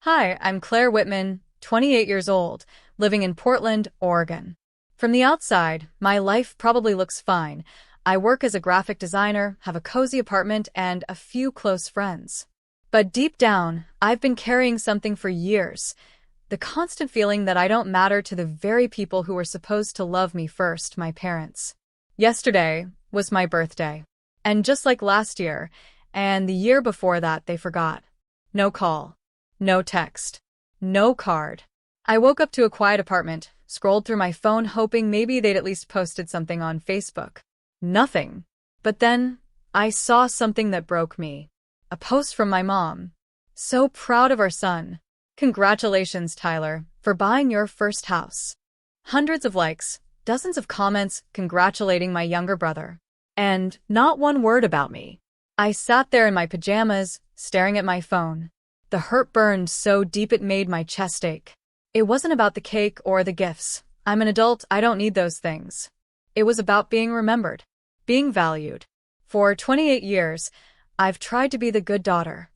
Hi, I'm Claire Whitman, 28 years old, living in Portland, Oregon. From the outside, my life probably looks fine. I work as a graphic designer, have a cozy apartment, and a few close friends. But deep down, I've been carrying something for years. The constant feeling that I don't matter to the very people who were supposed to love me first, my parents. Yesterday was my birthday. And just like last year, and the year before that, they forgot. No call. No text. No card. I woke up to a quiet apartment, scrolled through my phone hoping maybe they'd at least posted something on Facebook. Nothing. But then, I saw something that broke me. A post from my mom. So proud of our son. Congratulations, Tyler, for buying your first house. Hundreds of likes, dozens of comments congratulating my younger brother. And not one word about me. I sat there in my pajamas, staring at my phone. The hurt burned so deep it made my chest ache. It wasn't about the cake or the gifts. I'm an adult, I don't need those things. It was about being remembered, being valued. For 28 years, I've tried to be the good daughter,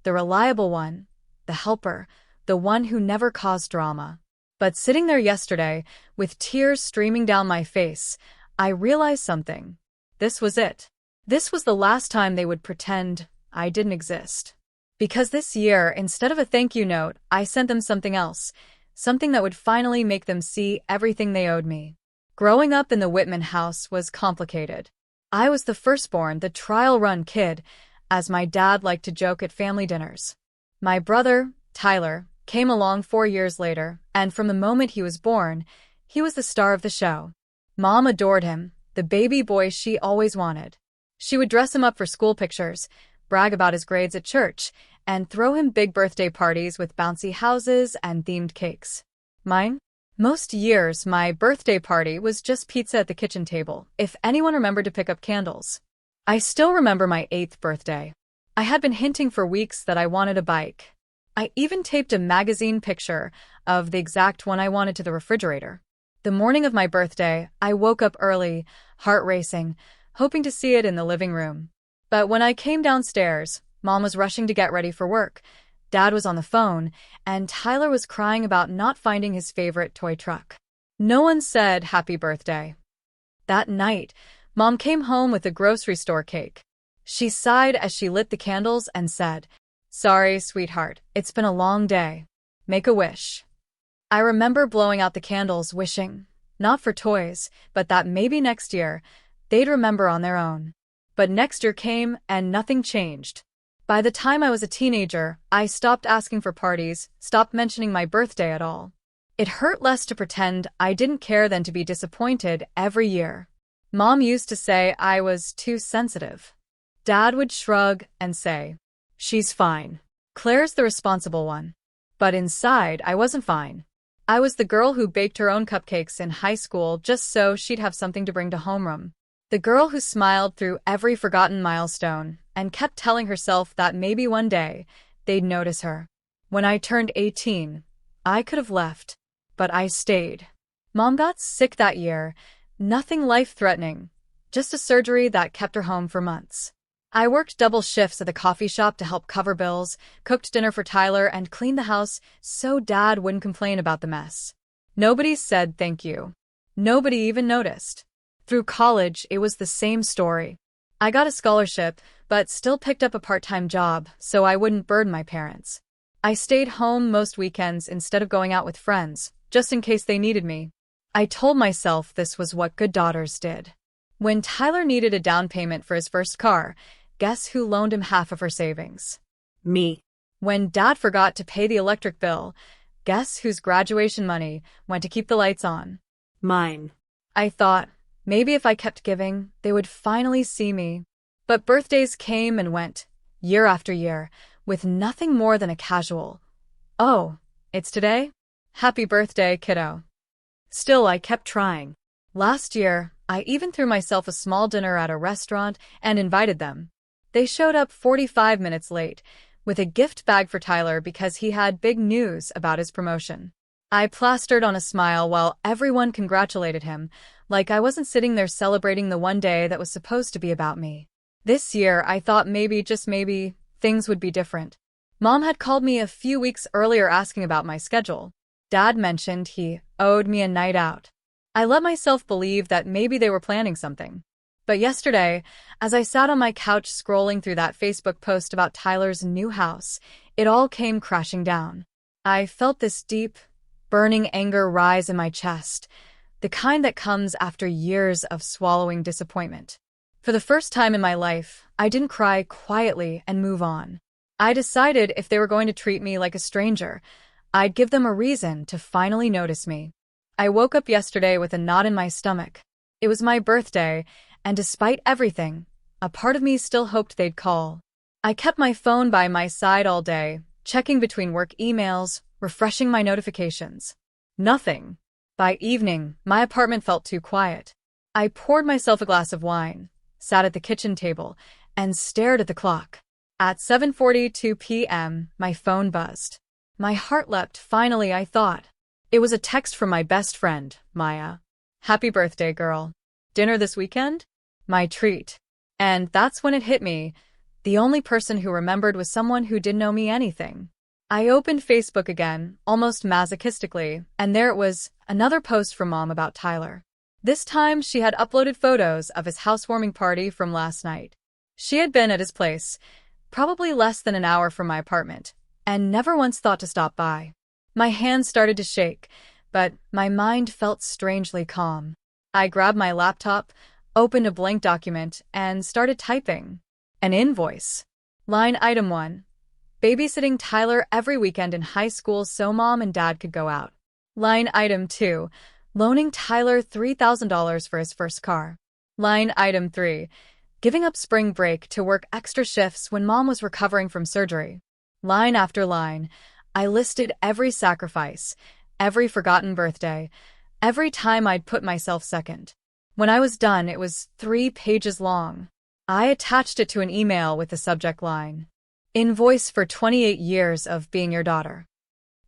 the reliable one, the helper, the one who never caused drama. But sitting there yesterday, with tears streaming down my face, I realized something. This was it. This was the last time they would pretend I didn't exist. Because this year, instead of a thank you note, I sent them something else, something that would finally make them see everything they owed me. Growing up in the Whitman house was complicated. I was the firstborn, the trial run kid, as my dad liked to joke at family dinners. My brother, Tyler, came along 4 years later, and from the moment he was born, he was the star of the show. Mom adored him, the baby boy she always wanted. She would dress him up for school pictures, brag about his grades at church, and throw him big birthday parties with bouncy houses and themed cakes. Mine? Most years, my birthday party was just pizza at the kitchen table, if anyone remembered to pick up candles. I still remember my 8th birthday. I had been hinting for weeks that I wanted a bike. I even taped a magazine picture of the exact one I wanted to the refrigerator. The morning of my birthday, I woke up early, heart racing, hoping to see it in the living room. But when I came downstairs, Mom was rushing to get ready for work, Dad was on the phone, and Tyler was crying about not finding his favorite toy truck. No one said happy birthday. That night, Mom came home with a grocery store cake. She sighed as she lit the candles and said, "Sorry, sweetheart, it's been a long day. Make a wish." I remember blowing out the candles wishing, not for toys, but that maybe next year, they'd remember on their own. But next year came and nothing changed. By the time I was a teenager, I stopped asking for parties, stopped mentioning my birthday at all. It hurt less to pretend I didn't care than to be disappointed every year. Mom used to say I was too sensitive. Dad would shrug and say, "She's fine. Claire's the responsible one." But inside, I wasn't fine. I was the girl who baked her own cupcakes in high school just so she'd have something to bring to homeroom. The girl who smiled through every forgotten milestone and kept telling herself that maybe one day they'd notice her. When I turned 18, I could have left, but I stayed. Mom got sick that year, nothing life-threatening, just a surgery that kept her home for months. I worked double shifts at the coffee shop to help cover bills, cooked dinner for Tyler, and cleaned the house so Dad wouldn't complain about the mess. Nobody said thank you. Nobody even noticed. Through college, it was the same story. I got a scholarship, but still picked up a part-time job so I wouldn't burden my parents. I stayed home most weekends instead of going out with friends, just in case they needed me. I told myself this was what good daughters did. When Tyler needed a down payment for his first car, guess who loaned him half of her savings? Me. When Dad forgot to pay the electric bill, guess whose graduation money went to keep the lights on? Mine. I thought, maybe if I kept giving, they would finally see me. But birthdays came and went, year after year, with nothing more than a casual, "Oh, it's today? Happy birthday, kiddo." Still, I kept trying. Last year, I even threw myself a small dinner at a restaurant and invited them. They showed up 45 minutes late, with a gift bag for Tyler because he had big news about his promotion. I plastered on a smile while everyone congratulated him, like I wasn't sitting there celebrating the one day that was supposed to be about me. This year, I thought maybe, just maybe, things would be different. Mom had called me a few weeks earlier asking about my schedule. Dad mentioned he owed me a night out. I let myself believe that maybe they were planning something. But yesterday, as I sat on my couch scrolling through that Facebook post about Tyler's new house, it all came crashing down. I felt this deep, burning anger rise in my chest, the kind that comes after years of swallowing disappointment. For the first time in my life, I didn't cry quietly and move on. I decided if they were going to treat me like a stranger, I'd give them a reason to finally notice me. I woke up yesterday with a knot in my stomach. It was my birthday, and despite everything, a part of me still hoped they'd call. I kept my phone by my side all day, checking between work emails, refreshing my notifications. Nothing. By evening, my apartment felt too quiet. I poured myself a glass of wine, sat at the kitchen table, and stared at the clock. At 7:42 p.m., my phone buzzed. My heart leapt. Finally, I thought. It was a text from my best friend, Maya. Happy birthday, girl. Dinner this weekend? My treat. And that's when it hit me. The only person who remembered was someone who didn't owe me anything. I opened Facebook again, almost masochistically, and there it was, another post from Mom about Tyler. This time, she had uploaded photos of his housewarming party from last night. She had been at his place, probably less than an hour from my apartment, and never once thought to stop by. My hands started to shake, but my mind felt strangely calm. I grabbed my laptop, opened a blank document, and started typing. An invoice. Line item 1. Babysitting Tyler every weekend in high school so Mom and Dad could go out. Line item 2. Loaning Tyler $3,000 for his first car. Line item 3. Giving up spring break to work extra shifts when Mom was recovering from surgery. Line after line, I listed every sacrifice, every forgotten birthday, every time I'd put myself second. When I was done, it was 3 pages long. I attached it to an email with the subject line, Invoice for 28 years of being your daughter.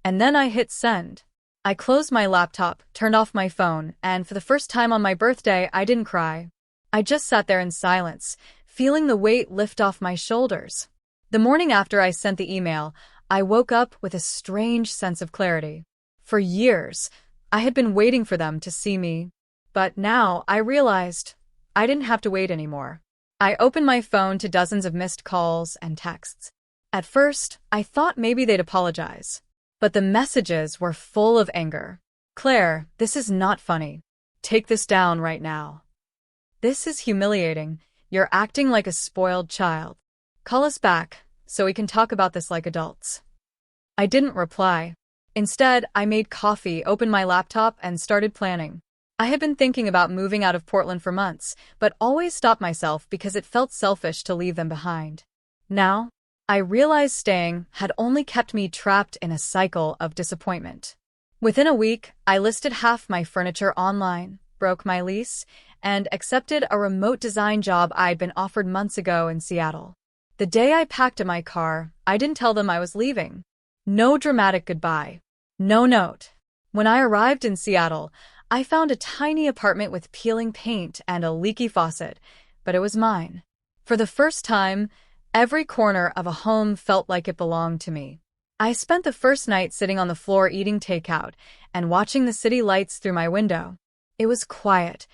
And then I hit send. I closed my laptop, turned off my phone, and for the first time on my birthday, I didn't cry. I just sat there in silence, feeling the weight lift off my shoulders. The morning after I sent the email, I woke up with a strange sense of clarity. For years, I had been waiting for them to see me. But now I realized I didn't have to wait anymore. I opened my phone to dozens of missed calls and texts. At first, I thought maybe they'd apologize. But the messages were full of anger. Claire, this is not funny. Take this down right now. This is humiliating. You're acting like a spoiled child. Call us back, so we can talk about this like adults. I didn't reply. Instead, I made coffee, opened my laptop, and started planning. I had been thinking about moving out of Portland for months, but always stopped myself because it felt selfish to leave them behind. Now, I realized staying had only kept me trapped in a cycle of disappointment. Within a week, I listed half my furniture online, broke my lease, and accepted a remote design job I'd been offered months ago in Seattle. The day I packed in my car, I didn't tell them I was leaving. No dramatic goodbye. No note. When I arrived in Seattle, I found a tiny apartment with peeling paint and a leaky faucet, but it was mine. For the first time, every corner of a home felt like it belonged to me. I spent the first night sitting on the floor eating takeout and watching the city lights through my window. It was quiet,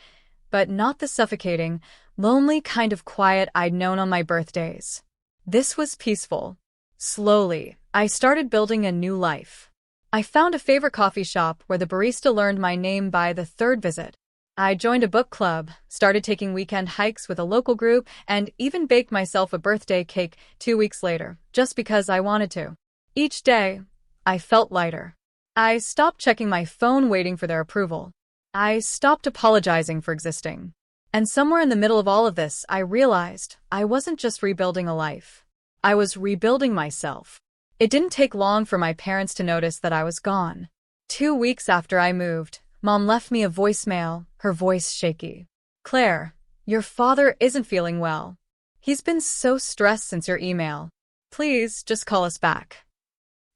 but not the suffocating, lonely kind of quiet I'd known on my birthdays. This was peaceful. Slowly, I started building a new life. I found a favorite coffee shop where the barista learned my name by the third visit. I joined a book club, started taking weekend hikes with a local group, and even baked myself a birthday cake 2 weeks later, just because I wanted to. Each day, I felt lighter. I stopped checking my phone waiting for their approval. I stopped apologizing for existing. And somewhere in the middle of all of this, I realized I wasn't just rebuilding a life. I was rebuilding myself. It didn't take long for my parents to notice that I was gone. 2 weeks after I moved, Mom left me a voicemail, her voice shaky. Claire, your father isn't feeling well. He's been so stressed since your email. Please, just call us back.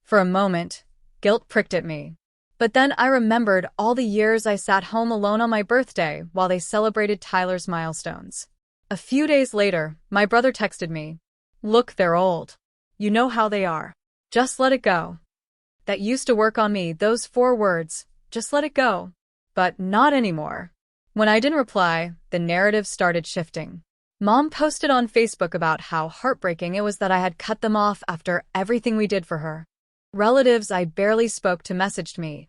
For a moment, guilt pricked at me. But then I remembered all the years I sat home alone on my birthday while they celebrated Tyler's milestones. A few days later, my brother texted me. Look, they're old. You know how they are. Just let it go. That used to work on me, those 4 words. Just let it go. But not anymore. When I didn't reply, the narrative started shifting. Mom posted on Facebook about how heartbreaking it was that I had cut them off after everything we did for her. Relatives I barely spoke to messaged me,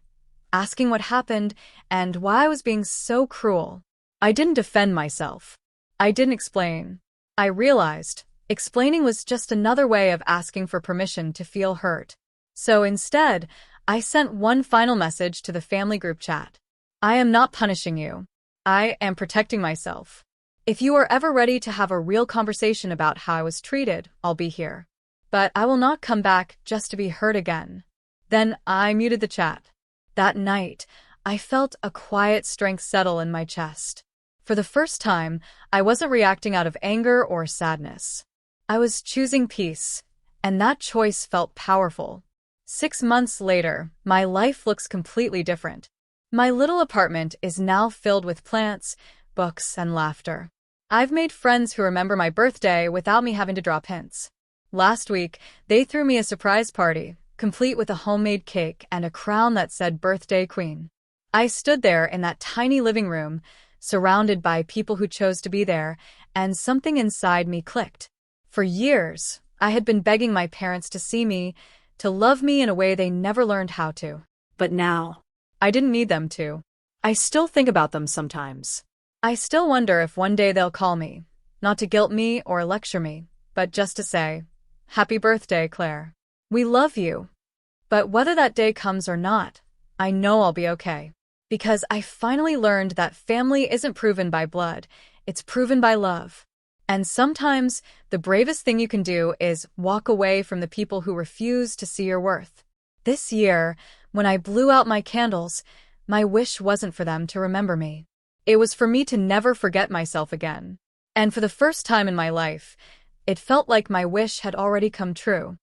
asking what happened and why I was being so cruel. I didn't defend myself. I didn't explain. I realized explaining was just another way of asking for permission to feel hurt. So instead, I sent one final message to the family group chat. I am not punishing you. I am protecting myself. If you are ever ready to have a real conversation about how I was treated, I'll be here. But I will not come back just to be hurt again. Then I muted the chat. That night, I felt a quiet strength settle in my chest. For the first time, I wasn't reacting out of anger or sadness. I was choosing peace, and that choice felt powerful. 6 months later, my life looks completely different. My little apartment is now filled with plants, books, and laughter. I've made friends who remember my birthday without me having to drop hints. Last week, they threw me a surprise party, complete with a homemade cake and a crown that said Birthday Queen. I stood there in that tiny living room, surrounded by people who chose to be there, and something inside me clicked. For years, I had been begging my parents to see me, to love me in a way they never learned how to. But now, I didn't need them to. I still think about them sometimes. I still wonder if one day they'll call me, not to guilt me or lecture me, but just to say, "Happy birthday, Claire. We love you." But whether that day comes or not, I know I'll be okay. Because I finally learned that family isn't proven by blood, it's proven by love. And sometimes, the bravest thing you can do is walk away from the people who refuse to see your worth. This year, when I blew out my candles, my wish wasn't for them to remember me. It was for me to never forget myself again. And for the first time in my life, it felt like my wish had already come true.